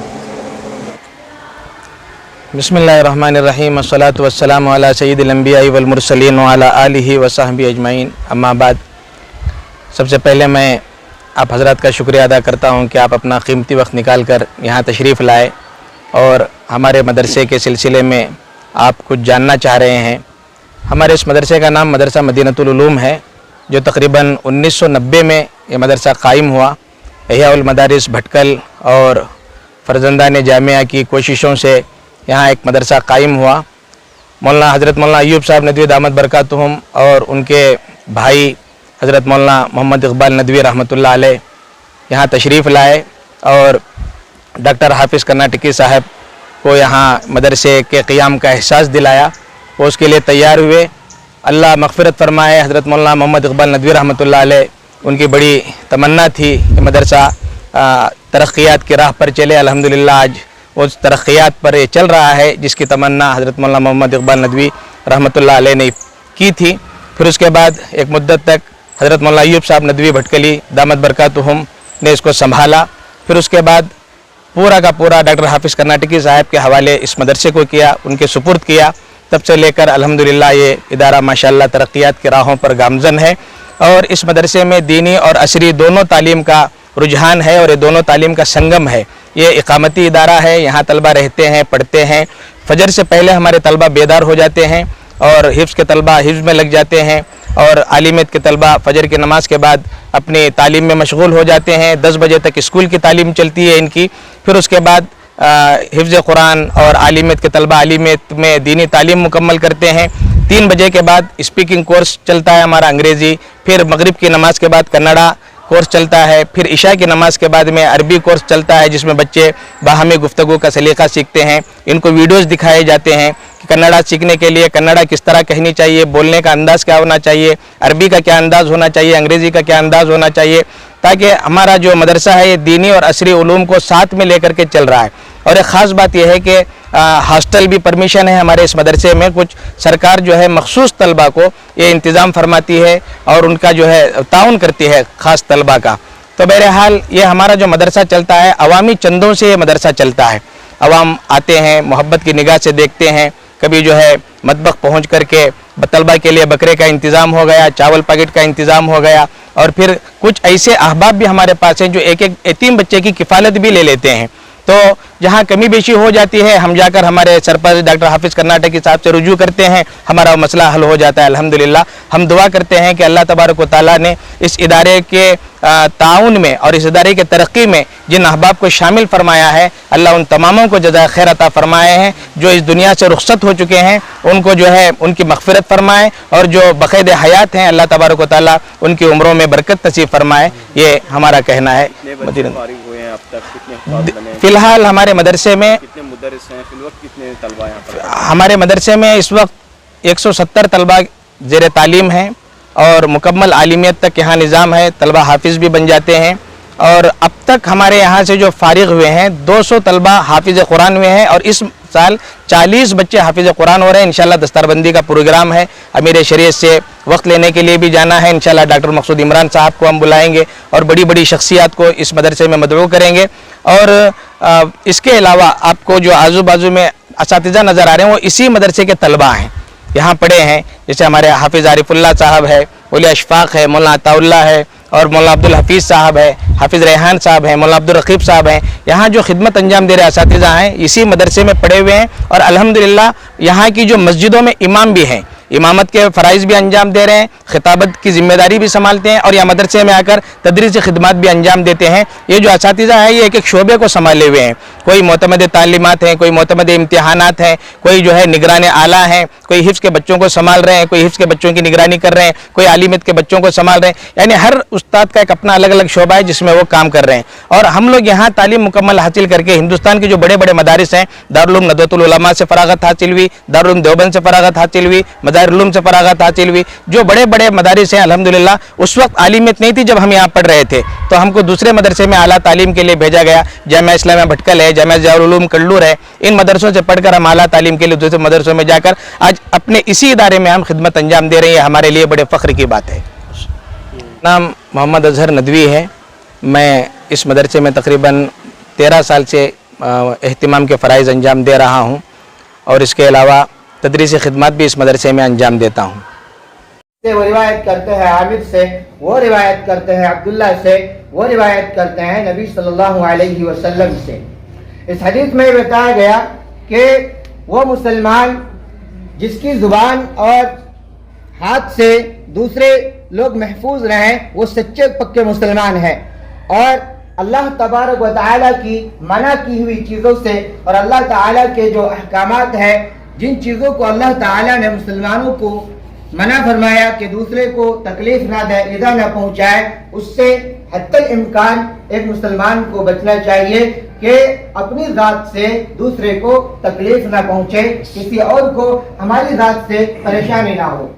बिस्मिल्लाहिर्रहमानिर्रहीम। अस्सलातु वस्सलामु अला सय्यिदिल अंबिया वल मुरसलीन व अला आलिहि व सहबी अजमईन, अम्मा बाद। सबसे पहले मैं आप हज़रात का शुक्रिया अदा करता हूँ कि आप अपना कीमती वक्त निकाल कर यहाँ तशरीफ़ लाए और हमारे मदरसे के सिलसिले में आप कुछ जानना चाह रहे हैं। हमारे इस मदरसे का नाम मदरसा मदीनतुल उलूम है, जो तकरीबन 1990 में ये मदरसा कायम हुआ। इहया उल मदारिस भटकल और फरजंदान जामिया की कोशिशों से यहाँ एक मदरसा कायम हुआ। मौलाना हज़रत मौलाना अय्यूब साहब नदवी दामत बरकातुहुम और उनके भाई हज़रत मौलाना मोहम्मद इकबाल नदवी रहमतुल्लाह अलैह यहाँ तशरीफ़ लाए और डॉक्टर हाफिज़ कर्नाटकी साहब को यहाँ मदरसे के क़ियाम का एहसास दिलाया। वो उसके लिए तैयार हुए। अल्लाह मग़फ़िरत फ़रमाए, हज़रत मौलाना मोहम्मद इकबाल नदवी रहमतुल्लाह अलैह उनकी बड़ी तमन्ना थी कि मदरसा तरक्यात की राह पर चले। अल्हम्दुलिल्लाह आज उस तरक्यात पर ये चल रहा है जिसकी तमन्ना हज़रत मौलाना मोहम्मद इकबाल नदवी रहमतुल्लाह अलैह ने की थी। फिर उसके बाद एक मुद्दत तक हज़रत मौलाना अय्यूब साहब नदवी भटकली दामत बरकातुहुम ने इसको संभाला। फिर उसके बाद पूरा का पूरा डॉक्टर हाफिज़ कर्नाटकी साहब के हवाले इस मदरसे को किया, उनके सुपुर्द किया। तब से लेकर अल्हम्दुलिल्लाह ये इदारा माशाअल्लाह तरक्यात की राहों पर गामज़न है और इस मदरसे में दीनी और असरी दोनों तालीम का रुझान है और ये दोनों तालीम का संगम है। ये इकामती इदारा है, यहाँ तलबा रहते हैं, पढ़ते हैं। फजर से पहले हमारे तलबा बेदार हो जाते हैं और हिफ्ज़ के तलबा हिफ्ज़ में लग जाते हैं और आलिमियत के तलबा फजर की नमाज़ के बाद अपनी तालीम में मशगूल हो जाते हैं। 10 बजे तक स्कूल की तालीम चलती है इनकी। फिर उसके बाद हिफ्ज़ कुरान और आलिमियत के तलबा आलिमियत में दीनी तालीम मुकम्मल करते हैं। 3 बजे के बाद स्पीकिंग कोर्स चलता है हमारा अंग्रेज़ी। फिर मगरिब की नमाज़ के बाद कन्नड़ा कोर्स चलता है। फिर इशा की नमाज़ के बाद में अरबी कोर्स चलता है जिसमें बच्चे बाहमी गुफ्तगू का सलीक़ा सीखते हैं। इनको वीडियोज़ दिखाए जाते हैं कि कन्नड़ा सीखने के लिए कन्नड़ा किस तरह कहनी चाहिए, बोलने का अंदाज़ क्या होना चाहिए, अरबी का क्या अंदाज़ होना चाहिए, अंग्रेज़ी का क्या अंदाज़ होना चाहिए, ताकि हमारा जो मदरसा है ये दीनी और असरी उलूम को साथ में लेकर के चल रहा है। और एक ख़ास बात यह है कि हॉस्टल भी परमिशन है हमारे इस मदरसे में। कुछ सरकार जो है मखसूस तलबा को ये इंतज़ाम फरमाती है और उनका जो है ताउन करती है ख़ास तलबा का। तो बहरहाल ये हमारा जो मदरसा चलता है अवामी चंदों से ये मदरसा चलता है। अवाम आते हैं, मोहब्बत की निगाह से देखते हैं। कभी जो है मतबख पहुँच करके तलबा के लिए बकरे का इंतज़ाम हो गया, चावल पैकेट का इंतज़ाम हो गया, और फिर कुछ ऐसे अहबाब भी हमारे पास हैं जो एक एक यतीम बच्चे की किफ़ालत भी ले लेते हैं। तो जहाँ कमी बेशी हो जाती है हम जाकर हमारे सरपंच डॉक्टर हाफिज़ कर्नाटकी साहब से रुजू करते हैं, हमारा मसला हल हो जाता है अल्हम्दुलिल्लाह। हम दुआ करते हैं कि अल्लाह तबारक व तआला ने इस इदारे के ताउन में और इस इदारे के तरक्की में जिन अहबाब को शामिल फरमाया है, अल्लाह उन तमामों को जज़ाए खैर अता फरमाए हैं। जो इस दुनिया से रुखसत हो चुके हैं उनको जो है उनकी मग़फ़िरत फरमाए, और जो बक़ैद हयात हैं अल्लाह तबारक व तआला उनकी उम्रों में बरकत नसीब फरमाए। ये हमारा कहना है। फ़िलहाल हमारे मदरसे में हमारे मदरसे में इस वक्त 170 तलबा ज़ेर तालीम हैं और मुकम्मल आलिमियत तक यहाँ निज़ाम है। तलबा हाफिज़ भी बन जाते हैं, और अब तक हमारे यहाँ से जो फारिग हुए हैं 200 तलबा हाफिज़ कुरान हुए हैं, और इस साल 40 बच्चे हाफिज़ कुरान हो रहे हैं। इंशाल्लाह दस्तरबंदी का प्रोग्राम है, अमीर शरीयत से वक्त लेने के लिए भी जाना है। इंशाल्लाह डॉक्टर मकसूद इमरान साहब को हम बुलाएंगे और बड़ी बड़ी शख्सियात को इस मदरसे में मदऊ करेंगे। और इसके अलावा आपको जो आजू बाजू में असातिज़ा नज़र आ रहे हैं वो इसी मदरसे के तलबा हैं, यहाँ पढ़े हैं। जैसे हमारे हाफिज़ आरिफुल्लाह साहब है, मौला अशफाक है, मौला अताउल्लाह है, और मौला अब्दुल हफीज़ साहब है, हाफिज़ रेहान साहब हैं, मौला अब्दुल रकीब साहब हैं। यहाँ जो खिदमत अंजाम दे रहे असातिज़ा हैं इसी मदरसे में पढ़े हुए हैं, और अल्हम्दुलिल्लाह यहाँ की जो मस्जिदों में इमाम भी हैं, इमामत के फ़राइज़ भी अंजाम दे रहे हैं, खिताबत की ज़िम्मेदारी भी संभालते हैं, और यहाँ मदरसे में आकर तदरीसी खिदमत भी अंजाम देते हैं। ये जो असातिज़ा है ये एक एक शोबे को संभाले हुए हैं। कोई मोतमद तालीमात हैं, कोई मोतमद इम्तिहानात हैं, कोई जो है निगरान आला हैं, कोई हिफ्ज़ के बच्चों को संभाल रहे हैं, कोई हिफ्ज़ के बच्चों की निगरानी कर रहे हैं, कोई आलिमियत के बच्चों को संभाल रहे हैं। यानी हर उस्ताद का एक अपना अलग अलग शोबा है जिसमें वो काम कर रहे हैं। और हम लोग यहाँ तालीम मुकम्मल हासिल करके हिंदुस्तान के जो बड़े बड़े मदारिस हैं, दारुल उलूम नदवतुल उलमा से फ़रागत हासिल हुई, दारुल उलूम देवबंद से फ़रागत हासिल हुई, मज़ाहिरुल उलूम से फ़रागत हासिल हुई, जो बड़े बड़े मदारिस हैं अल्हम्दुलिल्लाह। उस वक्त आलिमियत नहीं थी जब हम यहाँ पढ़ रहे थे, तो हमको दूसरे मदरसे में आला तालीम के लिए भेजा गया। जामिया इस्लामिया भटकल है, जामिया ज़ियाउल उलूम कल्लूर है, इन मदरसों से पढ़कर हम आला तालीम के लिए दूसरे मदरसों में जाकर आज अपने इसी इदारे में हम खिदमत अंजाम दे रहे हैं। हमारे लिए बड़े फ़ख्र की बात है। नाम मोहम्मद अजहर नदवी है। मैं इस मदरसे में तकरीबन 13 साल से एहतिमाम के फ़राइज़ अंजाम दे रहा हूँ, और इसके अलावा तदरीसी खिदमत भी इस मदरसे में अंजाम देता हूँ। वो रिवायत करते हैं आमिर से, वो रिवायत करते हैं अब्दुल्ला से, वो रिवायत करते हैं नबी सल्लल्लाहु अलैहि वसल्लम से। इस हदीस में बताया गया कि वो मुसलमान जिसकी ज़ुबान और हाथ से दूसरे लोग महफूज रहें वो सच्चे पक्के मुसलमान हैं, और अल्लाह तबारक व तआला की मना की हुई चीज़ों से और अल्लाह ताला के जो अहकामात हैं, जिन चीज़ों को अल्लाह ताला ने मुसलमानों को मना फरमाया कि दूसरे को तकलीफ ना दे, ईज़ा ना पहुँचाए, उससे हत्तल इम्कान एक मुसलमान को बचना चाहिए कि अपनी ज़ात से दूसरे को तकलीफ ना पहुँचे, किसी और को हमारी ज़ात से परेशानी ना हो।